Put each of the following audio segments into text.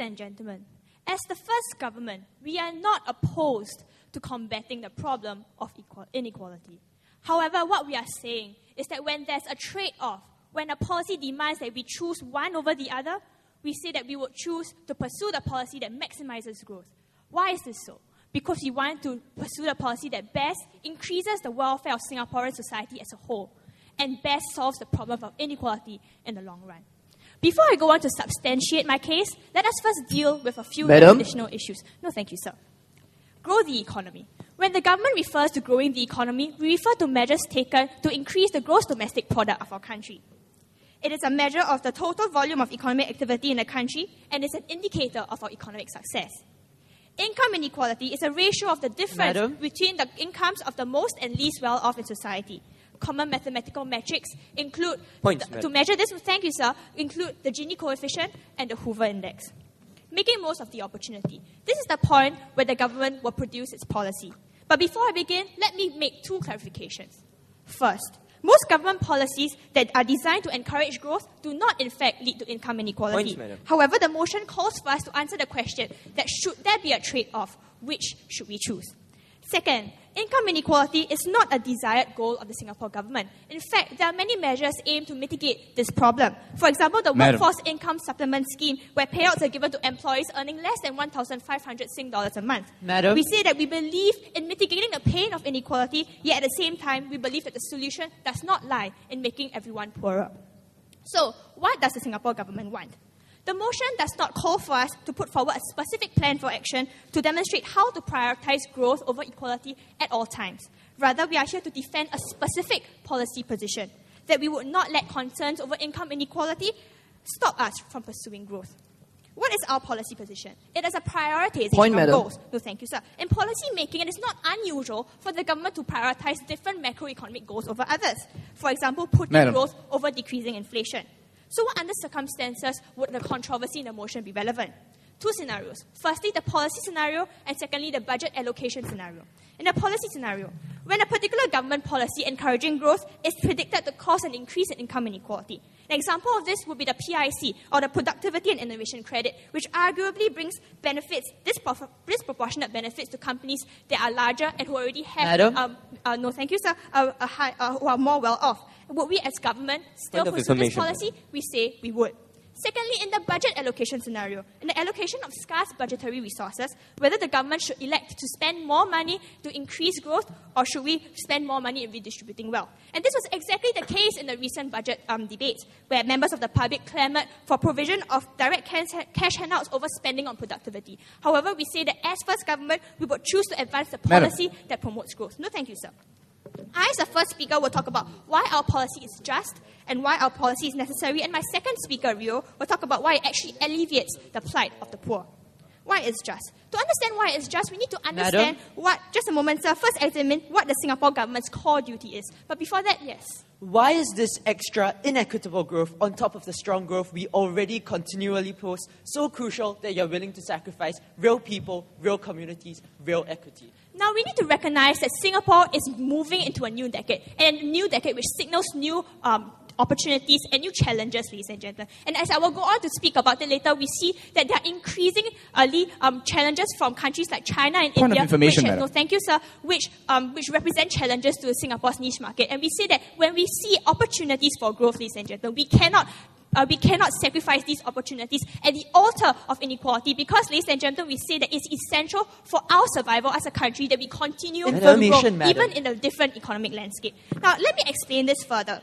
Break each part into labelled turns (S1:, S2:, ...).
S1: and gentlemen, as the first government, we are not opposed to combating the problem of inequality. However, what we are saying is that when there's a trade-off, when a policy demands that we choose one over the other, we say that we would choose to pursue the policy that maximizes growth. Why is this so? Because we want to pursue the policy that best increases the welfare of Singaporean society as a whole and best solves the problem of inequality in the long run. Before I go on to substantiate my case, let us first deal with a few additional issues. No, thank you, sir. Grow the economy. When the government refers to growing the economy, we refer to measures taken to increase the gross domestic product of our country. It is a measure of the total volume of economic activity in the country and is an indicator of our economic success. Income inequality is a ratio of the difference between the incomes of the most and least well-off in society. Common mathematical metrics include, to measure this, thank you, sir, include the Gini coefficient and the Hoover index. Making most of the opportunity. This is the point where the government will produce its policy. But before I begin, let me make two clarifications. First, most government policies that are designed to encourage growth do not, in fact, lead to income inequality. However, the motion calls for us to answer the question that should there be a trade-off, which should we choose? Second, income inequality is not a desired goal of the Singapore government. In fact, there are many measures aimed to mitigate this problem. For example, the Workforce Income Supplement Scheme, where payouts are given to employees earning less than 1,500 Sing dollars a month. We say that we believe in mitigating the pain of inequality, yet at the same time, we believe that the solution does not lie in making everyone poorer. So, what does the Singapore government want? The motion does not call for us to put forward a specific plan for action to demonstrate how to prioritize growth over equality at all times. Rather, we are here to defend a specific policy position, that we would not let concerns over income inequality stop us from pursuing growth. What is our policy position? It is a prioritization of goals. No, thank you, sir. In policy making, it is not unusual for the government to prioritize different macroeconomic goals over others. For example, putting growth over decreasing inflation. So what under circumstances would the controversy in the motion be relevant? Two scenarios. Firstly, the policy scenario, and secondly, the budget allocation scenario. In the policy scenario, when a particular government policy encouraging growth is predicted to cause an increase in income inequality. An example of this would be the PIC, or the Productivity and Innovation Credit, which arguably brings benefits, disproportionate benefits to companies that are larger and who already have, no thank you, sir, who are more well off. Would we as government still pursue this policy? We say we would. Secondly, in the budget allocation scenario, in the allocation of scarce budgetary resources, whether the government should elect to spend more money to increase growth or should we spend more money in redistributing wealth. And this was exactly the case in the recent budget debates, where members of the public clamoured for provision of direct cash handouts over spending on productivity. However, we say that as first government, we would choose to advance the policy that promotes growth. No, thank you, sir. I, as the first speaker, will talk about why our policy is just and why our policy is necessary. And my second speaker, Rio, will talk about why it actually alleviates the plight of the poor. Why it's just. To understand why it's just, we need to understand what, just a moment, sir, first examine what the Singapore government's core duty is. But before that, yes.
S2: Why is this extra inequitable growth on top of the strong growth we already continually post so crucial that you're willing to sacrifice real people, real communities, real equity?
S1: Now, we need to recognize that Singapore is moving into a new decade, and a new decade which signals new opportunities and new challenges, ladies and gentlemen. And as I will go on to speak about it later, we see that there are increasingly challenges from countries like China and India. No, thank you, sir. Which represent challenges to Singapore's niche market. And we say that when we see opportunities for growth, ladies and gentlemen, we cannot sacrifice these opportunities at the altar of inequality because, ladies and gentlemen, we say that it's essential for our survival as a country that we continue to grow, even in a different economic landscape. Now, let me explain this further.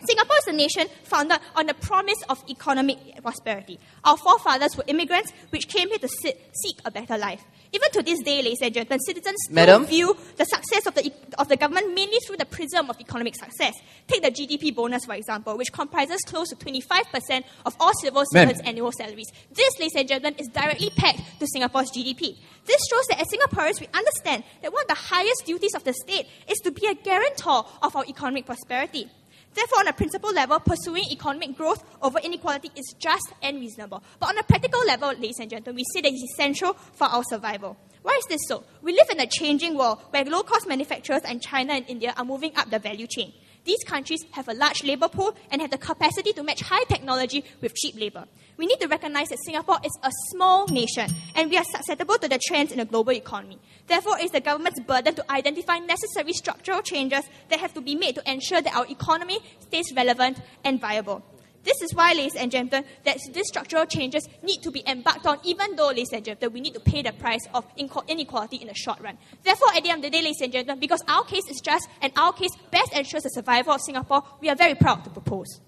S1: Singapore is a nation founded on the promise of economic prosperity. Our forefathers were immigrants which came here to seek a better life. Even to this day, ladies and gentlemen, citizens still view the success of the government mainly through the prism of economic success. Take the GDP bonus, for example, which comprises close to 25% of all civil servants' annual salaries. This, ladies and gentlemen, is directly pegged to Singapore's GDP. This shows that as Singaporeans, we understand that one of the highest duties of the state is to be a guarantor of our economic prosperity. Therefore, on a principle level, pursuing economic growth over inequality is just and reasonable. But on a practical level, ladies and gentlemen, we say that it's essential for our survival. Why is this so? We live in a changing world where low-cost manufacturers in China and India are moving up the value chain. These countries have a large labour pool and have the capacity to match high technology with cheap labour. We need to recognise that Singapore is a small nation and we are susceptible to the trends in the global economy. Therefore, it is the government's burden to identify necessary structural changes that have to be made to ensure that our economy stays relevant and viable. This is why, ladies and gentlemen, that these structural changes need to be embarked on, even though, ladies and gentlemen, we need to pay the price of inequality in the short run. Therefore, at the end of the day, ladies and gentlemen, because our case is just and our case best ensures the survival of Singapore, we are very proud to propose.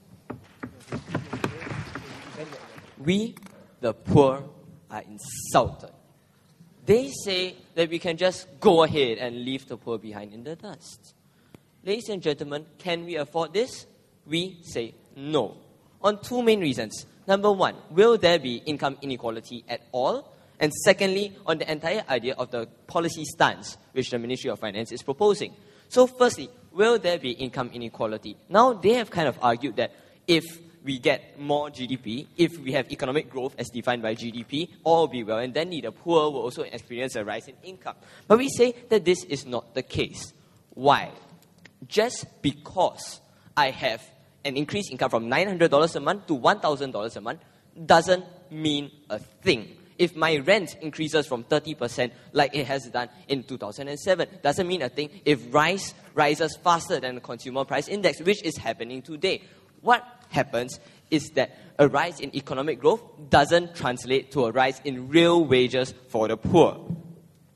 S3: We, the poor, are insulted. They say that we can just go ahead and leave the poor behind in the dust. Ladies and gentlemen, can we afford this? We say no. On two main reasons. Number one, will there be income inequality at all? And secondly, on the entire idea of the policy stance which the Ministry of Finance is proposing. So firstly, will there be income inequality? Now, they have kind of argued that if we get more GDP, if we have economic growth as defined by GDP, all will be well, and then the poor will also experience a rise in income. But we say that this is not the case. Why? Just because I have an increased income from $900 a month to $1,000 a month doesn't mean a thing. If my rent increases from 30% like it has done in 2007, doesn't mean a thing if rises faster than the consumer price index, which is happening today. What happens is that a rise in economic growth doesn't translate to a rise in real wages for the poor.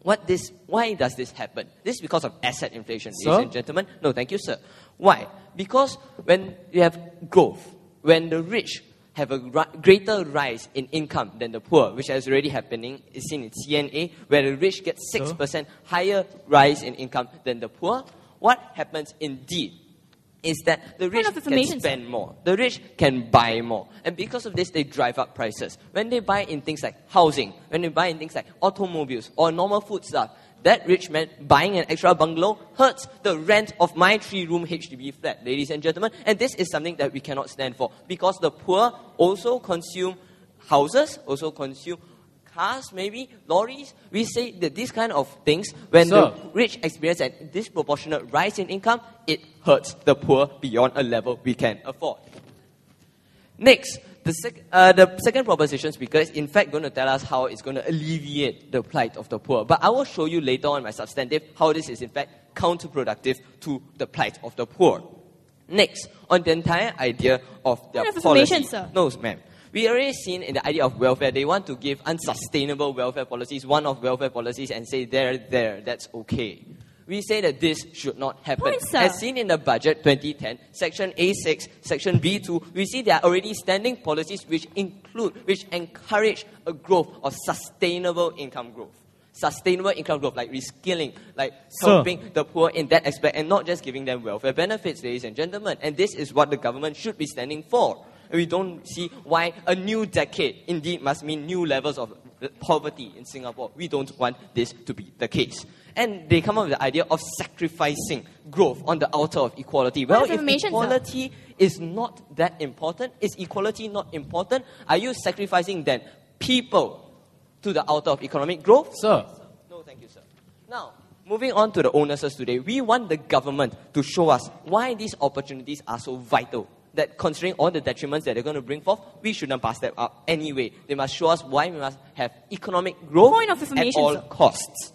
S3: Why does this happen? This is because of asset inflation, ladies and gentlemen. No, thank you, sir. Why? Because when you have growth, when the rich have a greater rise in income than the poor, which is already happening, is seen in CNA, where the rich get 6% higher rise in income than the poor, what happens indeed is that the rich can spend more. The rich can buy more. And because of this, they drive up prices. When they buy in things like housing, when they buy in things like automobiles or normal food stuff, that rich man buying an extra bungalow hurts the rent of my 3-room HDB flat, ladies and gentlemen. And this is something that we cannot stand for, because the poor also consume houses, also consume cars, maybe lorries. We say that these kind of things, when the rich experience a disproportionate rise in income, it hurts the poor beyond a level we can afford. Next, the second proposition speaker is in fact going to tell us how it's going to alleviate the plight of the poor. But I will show you later on in my substantive how this is in fact counterproductive to the plight of the poor. Next, on the entire idea of their policy. No, ma'am. We already seen in the idea of welfare, they want to give unsustainable welfare policies, one-off welfare policies, and say, that's okay. We say that this should not happen. As seen in the budget 2010, section A6, section B2, we see there are already standing policies which encourage a growth of sustainable income growth. Sustainable income growth, like reskilling, like helping the poor in that aspect, and not just giving them welfare benefits, ladies and gentlemen. And this is what the government should be standing for. We don't see why a new decade indeed must mean new levels of poverty in Singapore. We don't want this to be the case. And they come up with the idea of sacrificing growth on the altar of equality. Well, if equality is not that important, is equality not important? Are you sacrificing then people to the altar of economic growth?
S4: Sir.
S3: No, thank you, sir. Now, moving on to the onuses today, we want the government to show us why these opportunities are so vital. That considering all the detriments that they're going to bring forth, we shouldn't pass them up anyway. They must show us why we must have economic growth at all costs.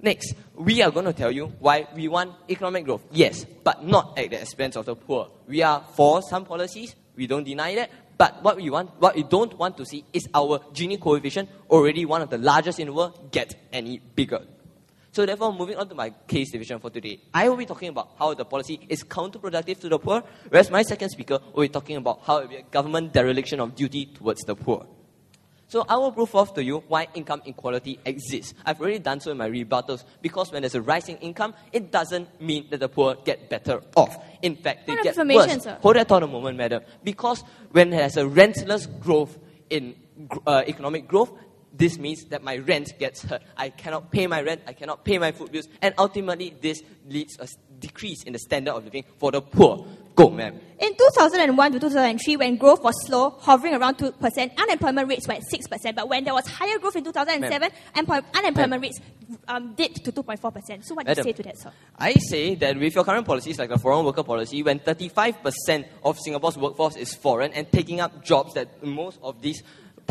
S3: Next, we are going to tell you why we want economic growth. Yes, but not at the expense of the poor. We are for some policies, we don't deny that. But what we don't want to see is our Gini coefficient, already one of the largest in the world, get any bigger. So therefore, moving on to my case division for today, I will be talking about how the policy is counterproductive to the poor, whereas my second speaker will be talking about how it will be a government dereliction of duty towards the poor. So I will prove off to you why income inequality exists. I've already done so in my rebuttals, because when there's a rise in income, it doesn't mean that the poor get better off. In fact, they get worse. Hold that thought a moment, madam. Because when there's a rentless growth in economic growth, this means that my rent gets hurt. I cannot pay my rent, I cannot pay my food bills, and ultimately this leads a decrease in the standard of living for the poor. Go, ma'am.
S1: In 2001 to 2003, when growth was slow, hovering around 2%, unemployment rates were at 6%. But when there was higher growth in 2007, unemployment rates dipped to 2.4%. So what do you say to that, sir?
S3: I say that with your current policies, like the foreign worker policy, when 35% of Singapore's workforce is foreign and taking up jobs that most of these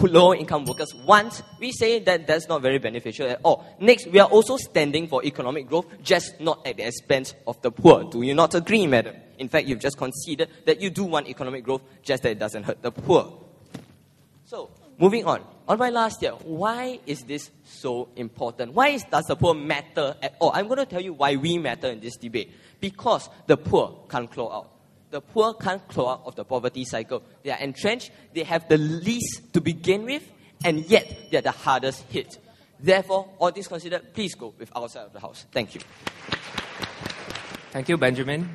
S3: low-income workers want, we say that that's not very beneficial at all. Next, we are also standing for economic growth, just not at the expense of the poor. Do you not agree, madam? In fact, you've just conceded that you do want economic growth, just that it doesn't hurt the poor. So, moving on. On my last year, why is this so important? Why does the poor matter at all? I'm going to tell you why we matter in this debate. Because the poor can't claw out. The poor can't claw out of the poverty cycle. They are entrenched, they have the least to begin with, and yet they are the hardest hit. Therefore, all things considered, please go with our side of the house. Thank you.
S4: Thank you, Benjamin.